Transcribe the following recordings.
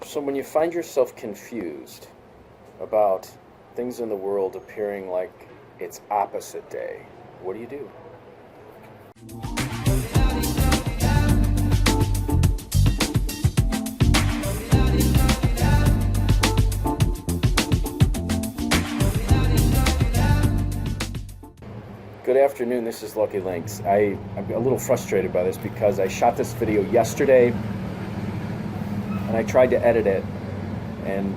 So when you find yourself confused about things in the world appearing like it's opposite day, what do you do? Good afternoon, this is Lucky Links. I'm a little frustrated by this because I shot this video yesterday and I tried to edit it and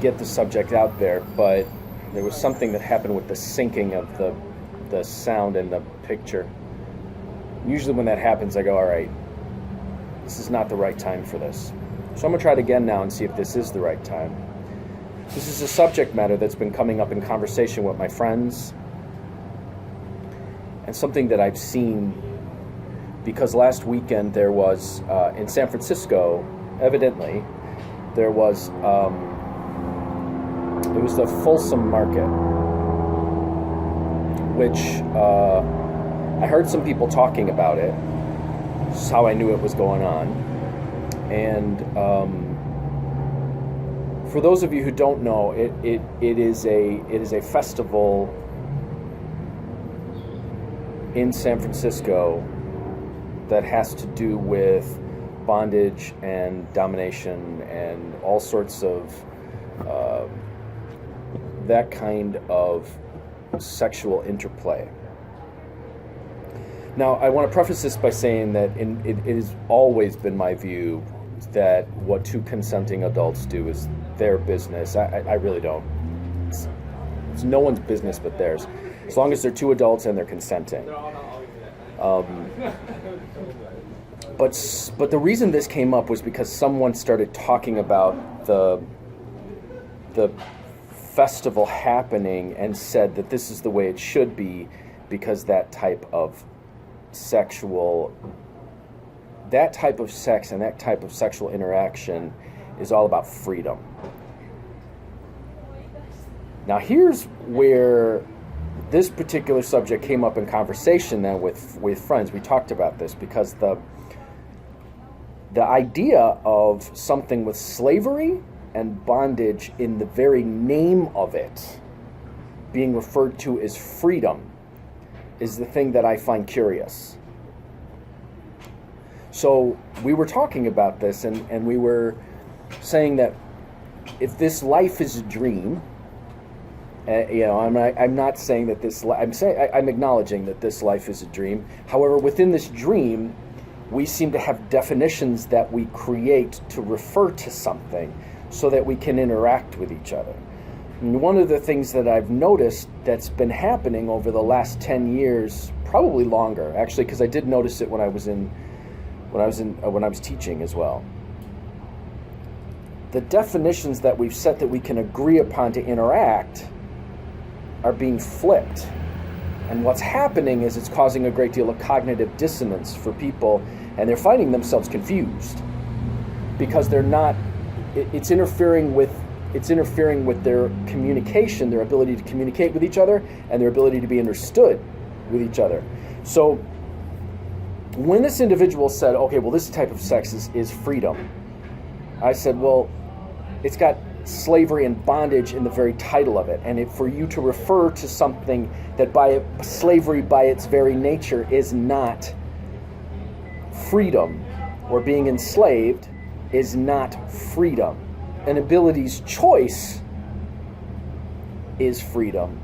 get the subject out there, but there was something that happened with the syncing of the sound and the picture. Usually when that happens, I go, all right, this is not the right time for this. So I'm going to try it again now and see if this is the right time. This is a subject matter that's been coming up in conversation with my friends, and something that I've seen because last weekend there was, in San Francisco, evidently, there was, it was the Folsom Market, which I heard some people talking about it. This is how I knew it was going on. And for those of you who don't know, it is a festival in San Francisco that has to do with bondage and domination and all sorts of that kind of sexual interplay. Now, I want to preface this by saying that it has always been my view that what two consenting adults do is their business. I really don't. It's no one's business but theirs, as long as they're two adults and they're consenting. But the reason this came up was because someone started talking about the festival happening and said that this is the way it should be because that type of sex and that type of sexual interaction is all about freedom. Now here's where this particular subject came up in conversation then with friends. We talked about this because the idea of something with slavery and bondage in the very name of it being referred to as freedom is the thing that I find curious. So we were talking about this and we were saying that if this life is a dream, I'm not saying that this. I'm acknowledging that this life is a dream. However, within this dream, we seem to have definitions that we create to refer to something, so that we can interact with each other. And one of the things that I've noticed that's been happening over the last 10 years, probably longer, actually, because I did notice it when I was teaching as well. The definitions that we've set that we can agree upon to interact are being flipped. And what's happening is it's causing a great deal of cognitive dissonance for people, and they're finding themselves confused because they're not, it's interfering with their communication, their ability to communicate with each other, and their ability to be understood with each other. So when this individual said, okay, well, this type of sex is freedom, I said, well, it's got slavery and bondage in the very title of it, and for you to refer to something that slavery by its very nature is not freedom, or being enslaved is not freedom. An ability's choice is freedom.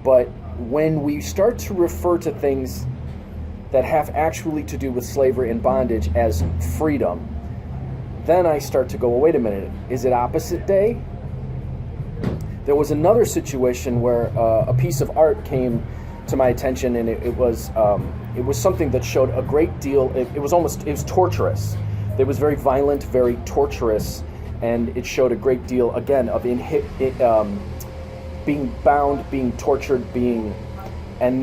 But when we start to refer to things that have actually to do with slavery and bondage as freedom, then I start to go, well, wait a minute, is it opposite day? There was another situation where a piece of art came to my attention, and it was something that showed a great deal. It was torturous. It was very violent, very torturous, and it showed a great deal again of being bound, being tortured, and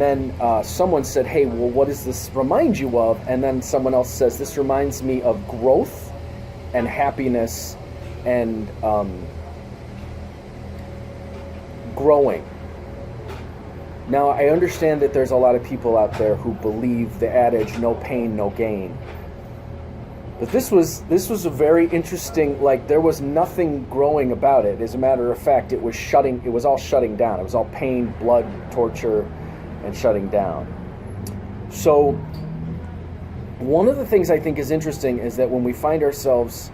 then someone said, hey, well, what does this remind you of? And then someone else says, this reminds me of growth and happiness and growing. Now, I understand that there's a lot of people out there who believe the adage, no pain, no gain. But this was a very interesting, like, there was nothing growing about it. As a matter of fact, it was all shutting down. It was all pain, blood, torture, and shutting down. So one of the things I think is interesting is that when we find ourselves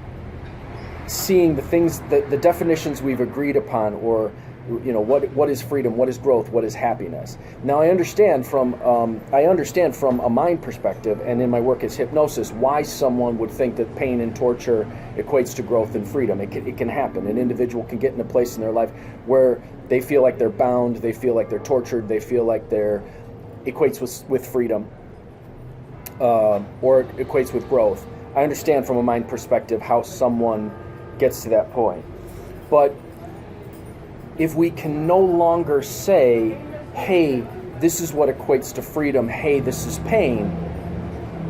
seeing the things, the definitions we've agreed upon, or what is freedom, what is growth, what is happiness. Now I understand from a mind perspective, and in my work as hypnosis, why someone would think that pain and torture equates to growth and freedom. It can happen. An individual can get in a place in their life where they feel like they're bound, they feel like they're tortured, they feel like they're equates with freedom, or it equates with growth. I understand from a mind perspective how someone gets to that point. But if we can no longer say, hey, this is what equates to freedom, hey, this is pain,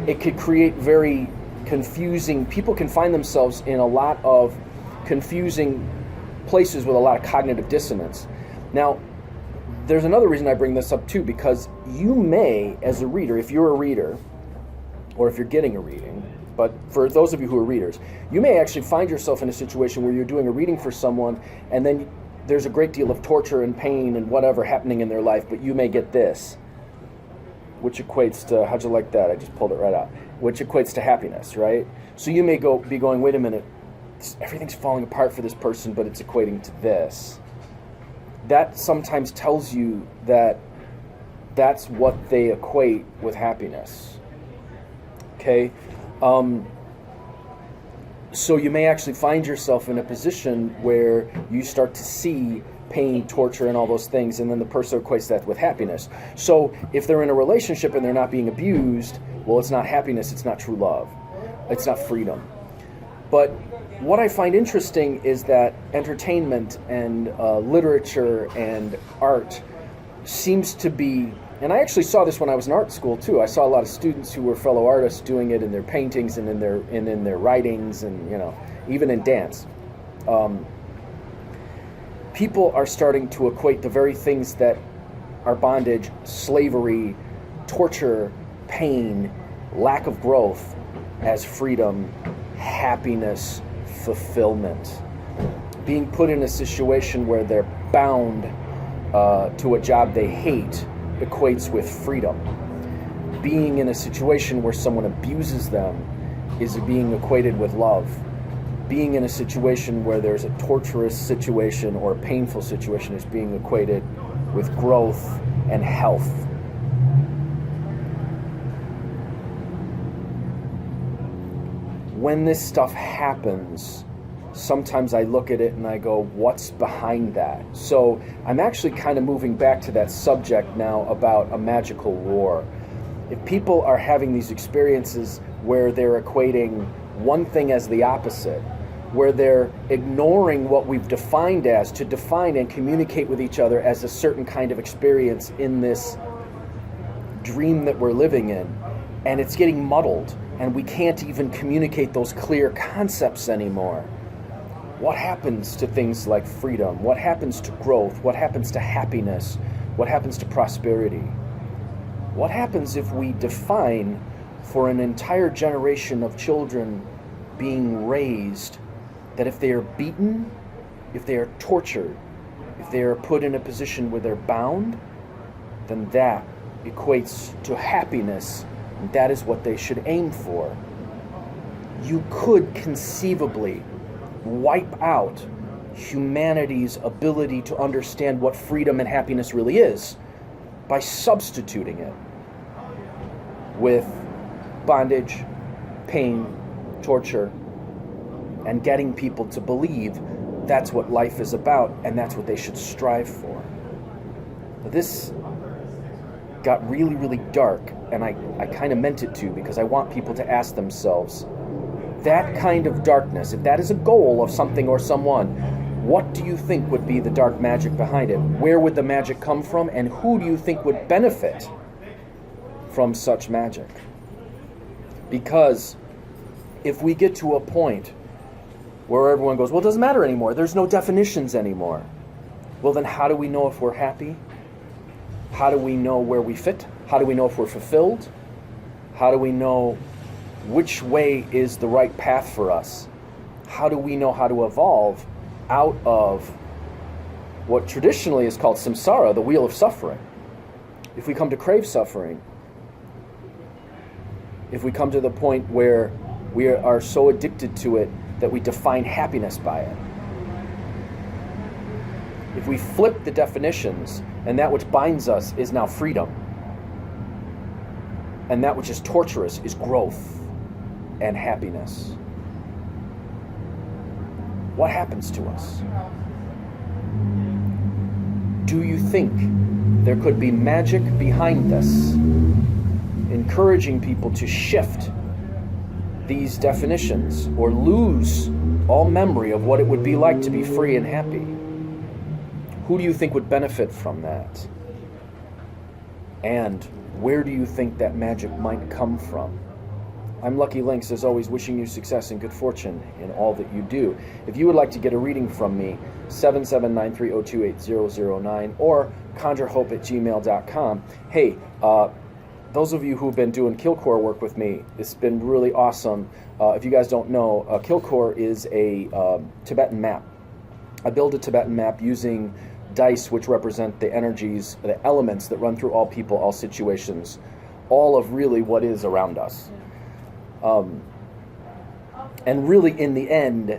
it could create very confusing, people can find themselves in a lot of confusing places with a lot of cognitive dissonance. Now, there's another reason I bring this up too, because you may, as a reader, if you're a reader, or if you're getting a reading, but for those of you who are readers, you may actually find yourself in a situation where you're doing a reading for someone, and then there's a great deal of torture and pain and whatever happening in their life, but you may get this, which equates to, how'd you like that? I just pulled it right out. Which equates to happiness, right? So you may be going, wait a minute, everything's falling apart for this person, but it's equating to this. That sometimes tells you that that's what they equate with happiness. Okay? So you may actually find yourself in a position where you start to see pain, torture, and all those things, and then the person equates that with happiness. So if they're in a relationship and they're not being abused, well, it's not happiness, it's not true love. It's not freedom. But what I find interesting is that entertainment and literature and art seems to be, and I actually saw this when I was in art school too. I saw a lot of students who were fellow artists doing it in their paintings and in their writings, and even in dance. People are starting to equate the very things that are bondage, slavery, torture, pain, lack of growth as freedom, happiness, fulfillment. Being put in a situation where they're bound to a job they hate equates with freedom. Being in a situation where someone abuses them is being equated with love. Being in a situation where there's a torturous situation or a painful situation is being equated with growth and health. When this stuff happens, sometimes I look at it and I go, what's behind that? So I'm actually kind of moving back to that subject now about a magical war. If people are having these experiences where they're equating one thing as the opposite, where they're ignoring what we've defined as, to define and communicate with each other as a certain kind of experience in this dream that we're living in, and it's getting muddled, and we can't even communicate those clear concepts anymore. What happens to things like freedom? What happens to growth? What happens to happiness? What happens to prosperity? What happens if we define for an entire generation of children being raised that if they are beaten, if they are tortured, if they are put in a position where they're bound, then that equates to happiness, and that is what they should aim for? You could conceivably wipe out humanity's ability to understand what freedom and happiness really is by substituting it with bondage, pain, torture, and getting people to believe that's what life is about and that's what they should strive for. This got really, really dark, and I kind of meant it to, because I want people to ask themselves, that kind of darkness, if that is a goal of something or someone, what do you think would be the dark magic behind it? Where would the magic come from, and who do you think would benefit from such magic? Because if we get to a point where everyone goes, well, it doesn't matter anymore, there's no definitions anymore, well, then how do we know if we're happy? How do we know where we fit? How do we know if we're fulfilled? How do we know which way is the right path for us? How do we know how to evolve out of what traditionally is called samsara, the wheel of suffering? If we come to crave suffering, if we come to the point where we are so addicted to it that we define happiness by it, if we flip the definitions and that which binds us is now freedom, and that which is torturous is growth and happiness, what happens to us? Do you think there could be magic behind this, encouraging people to shift these definitions or lose all memory of what it would be like to be free and happy? Who do you think would benefit from that? And where do you think that magic might come from? I'm Lucky Links, as always, wishing you success and good fortune in all that you do. If you would like to get a reading from me, 779-302-8009 or conjurehope@gmail.com. Hey, those of you who've been doing Kilcore work with me, it's been really awesome. If you guys don't know, Kilcore is a Tibetan map. I build a Tibetan map using dice, which represent the energies, the elements that run through all people, all situations, all of really what is around us. And really, in the end,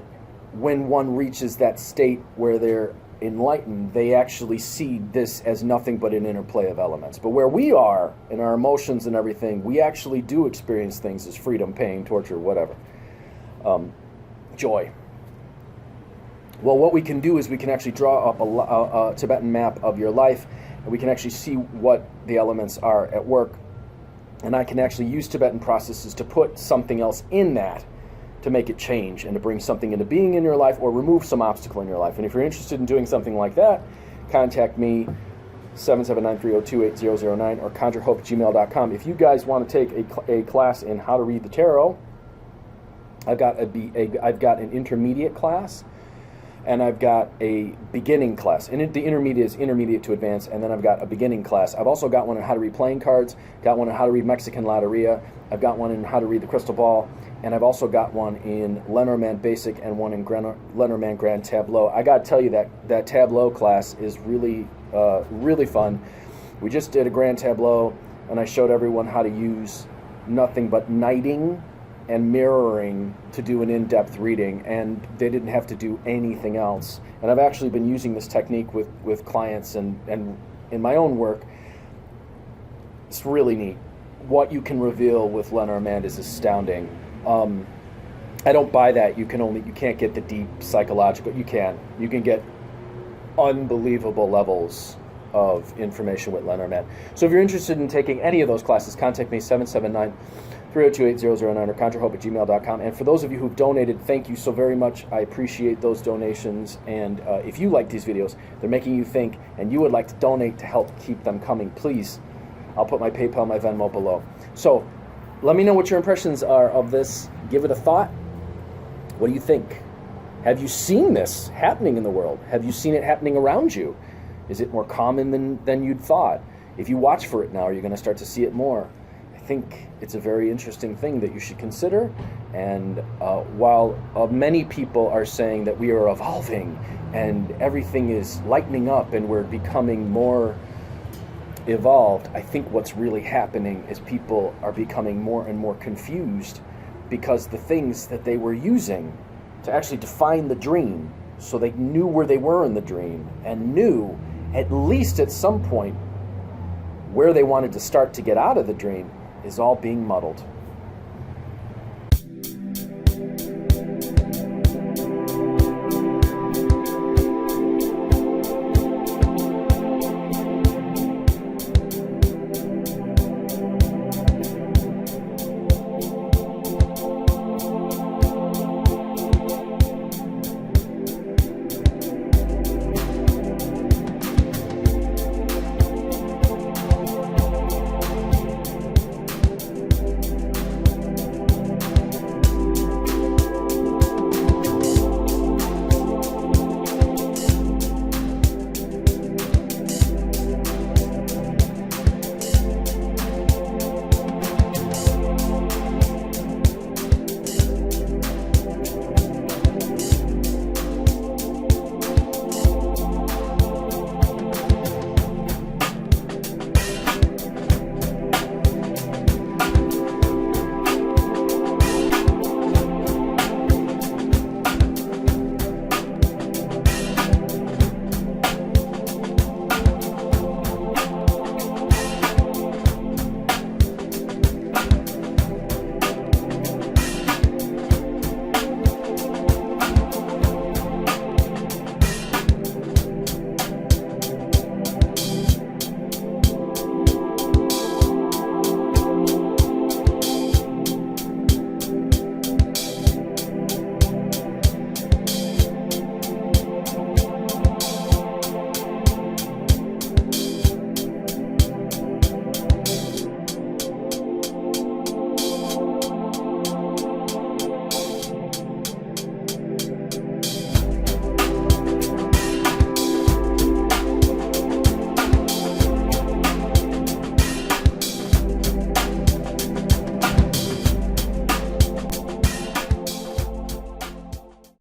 when one reaches that state where they're enlightened, they actually see this as nothing but an interplay of elements. But where we are, in our emotions and everything, we actually do experience things as freedom, pain, torture, whatever. Joy. Well, what we can do is we can actually draw up a Tibetan map of your life, and we can actually see what the elements are at work. And I can actually use Tibetan processes to put something else in that to make it change and to bring something into being in your life or remove some obstacle in your life. And if you're interested in doing something like that, contact me, 779-302-8009 or conjurehope@gmail.com. If you guys want to take a class in how to read the tarot, I've got an intermediate class, and I've got a beginning class. And the intermediate is intermediate to advanced, and then I've got a beginning class. I've also got one on how to read playing cards, got one on how to read Mexican Loteria, I've got one in how to read the crystal ball, and I've also got one in Lenormand Basic and one in Lenormand Grand Tableau. I got to tell you that Tableau class is really, really fun. We just did a Grand Tableau, and I showed everyone how to use nothing but knighting and mirroring to do an in-depth reading, and they didn't have to do anything else. And I've actually been using this technique with clients and in my own work. It's really neat. What you can reveal with Lenormand is astounding. I don't buy that. You can't get the deep psychological. You can get unbelievable levels of information with Lenormand. So if you're interested in taking any of those classes, contact me, 779-302-8009 or conjurehope@gmail.com. And for those of you who've donated, thank you so very much. I appreciate those donations. And if you like these videos, they're making you think, and you would like to donate to help keep them coming, please, I'll put my PayPal, my Venmo below. So let me know what your impressions are of this. Give it a thought. What do you think? Have you seen this happening in the world? Have you seen it happening around you? Is it more common than you'd thought? If you watch for it now, are you going to start to see it more? I think it's a very interesting thing that you should consider. And while many people are saying that we are evolving and everything is lightening up and we're becoming more evolved, I think what's really happening is people are becoming more and more confused because the things that they were using to actually define the dream, so they knew where they were in the dream and knew at least at some point where they wanted to start to get out of the dream, is all being muddled.